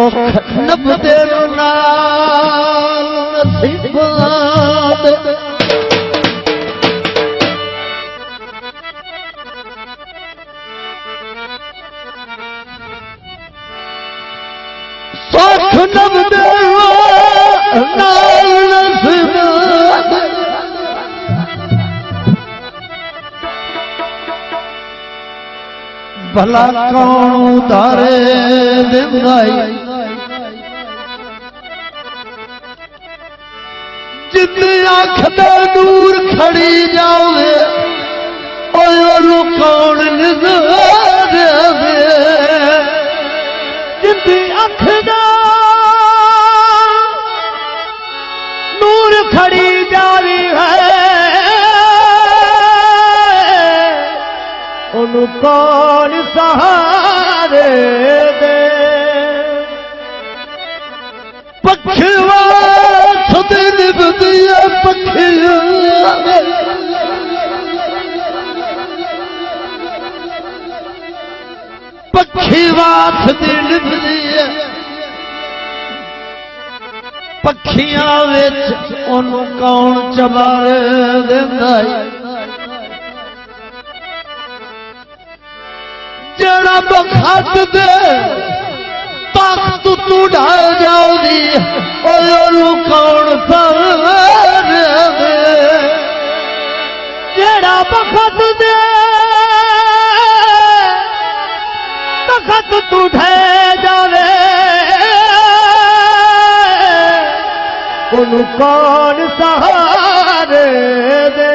सुख नबदे नाल नसीबात सुख नबदे नाल नसीबात भला कौन उतारे दिंदाई जिंदी अख दे दूर खड़ी जावे ओनू कौन निज़ार दे जिंदी अख दे दूर खड़ी जावी है ओनू कौन सहारे दे पक्षवा सदे निभदिया पक्षिया पक्षीवा सदे निभदिया पक्षियां विच ओनू कौन चबारे देंदा जड़ा बखत दे ताकत तू ढाल जाऊदी ओनू कौन सवार दे जड़ा बखत दे ताकत तू ढाल जावे ओनू कौन सहारे दे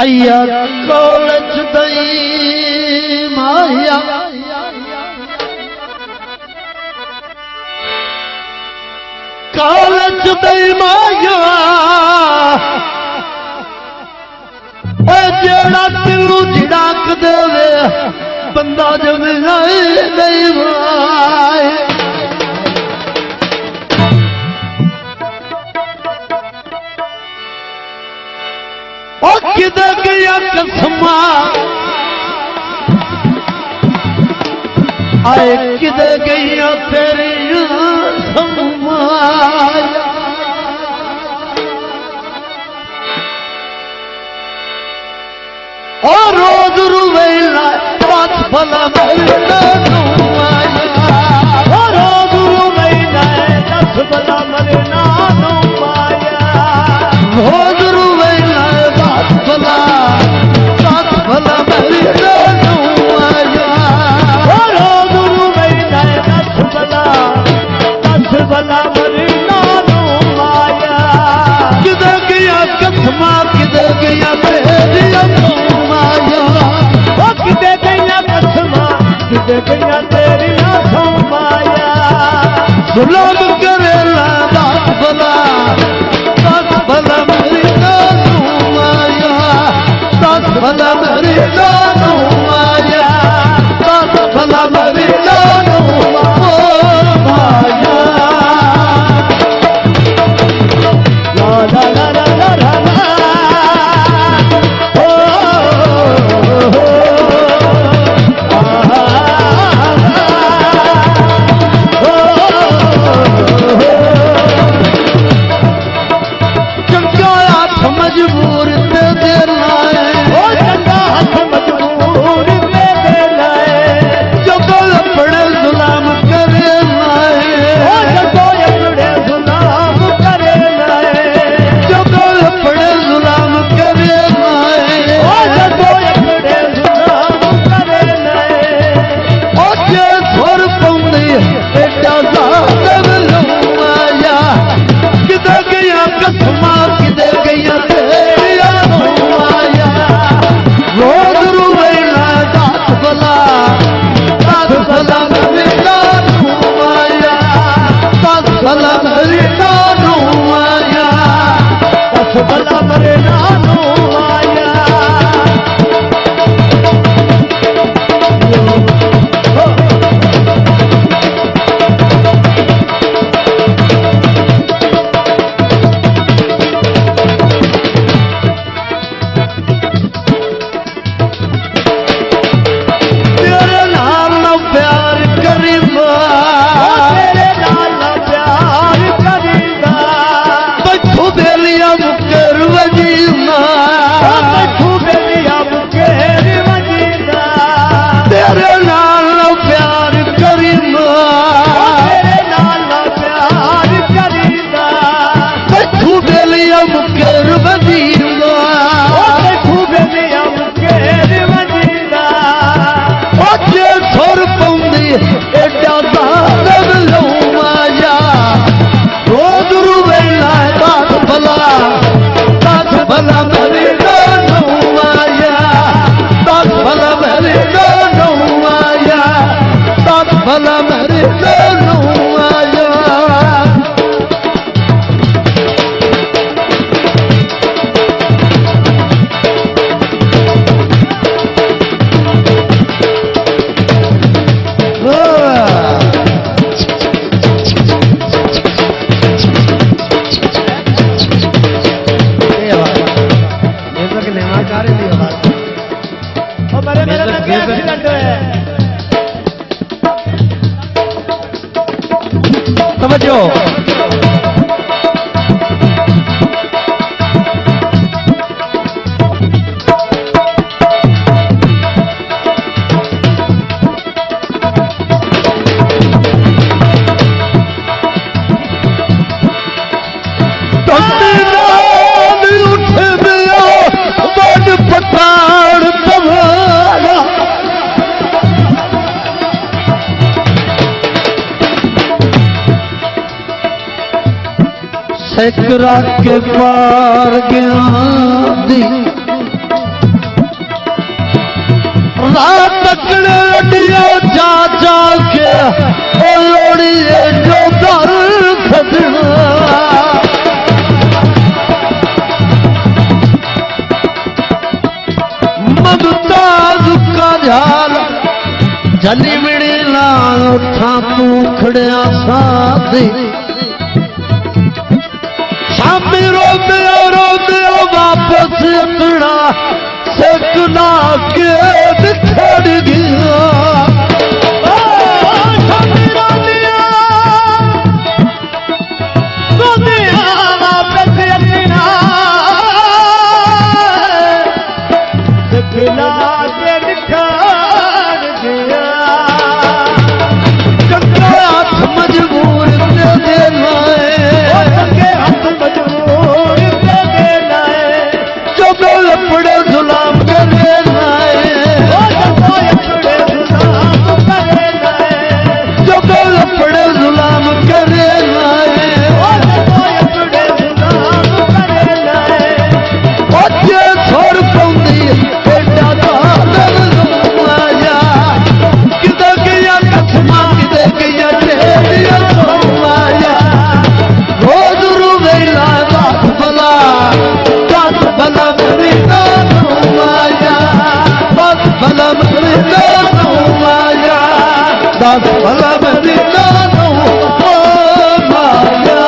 अय्या कौलच दई माया कौलच दई माया जेड़ा तेनू झिड़क देवे बंदा जब नहीं वाए किद गया कसमा आए किद गया तेरी समाया और रोज रुवेला पाँच फला मरना नुमाया और रोज रुवेला 10 फला मरना नुमाया रोज रुवेला भला साथ भला मरना नुमाया और रोज रुवेला 10 भला मरना नुमाया किद गया कसमा किद गया तेरिया नुमाया ओ किद गया कसमा किद गया तेरिया नुमाया सुलभ करेला बात भला मरना नुमाया साथ भला मरना नुमाया साथ भला मरना नुमाया ला ला ला ला ला ला ओ मजबूर ते देर लाए ओ चंगा हाथ तवज्जो सकरा के पार गया रात तकड़े अडिया जा जा के लोड़िए जो दर खदना ममताज का झाल जली मिड़ी ला उठा तू खड़िया साथ शामी रोते वापस अपना सकना के बिछड़ गया शामी रोते वापस अपना सकना के बिछड़ गया चंगा हाथ मजबूर दे देना लपड़े गुलाम करे जो लपड़े गुलाम करे छोड़ पाऊंगी बेटा आया किधर गया कसमा किधर गया टेरिया आया रोज रुवेला रात भला भला मरीदा माया बस भला मरीदा माया दस भला मरीदा माया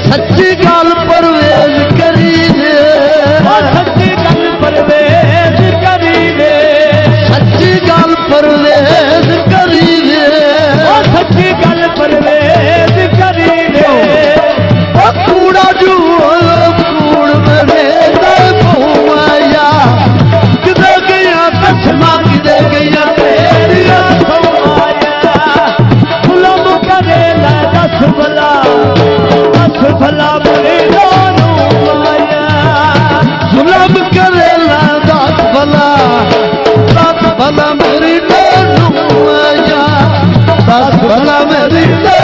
सच्ची गल परवेज करी सच्ची गल परवेज करी सच्ची गल परवेज करी सच्ची गल परवेज करी कूड़ा जू कूड़ मेरे आया किधर गया कसमा किधर गया तेरिया गुलाम करे दस भला मरीदा आया जुलम करेला दास भला मरीदा आया दास भला मरीदा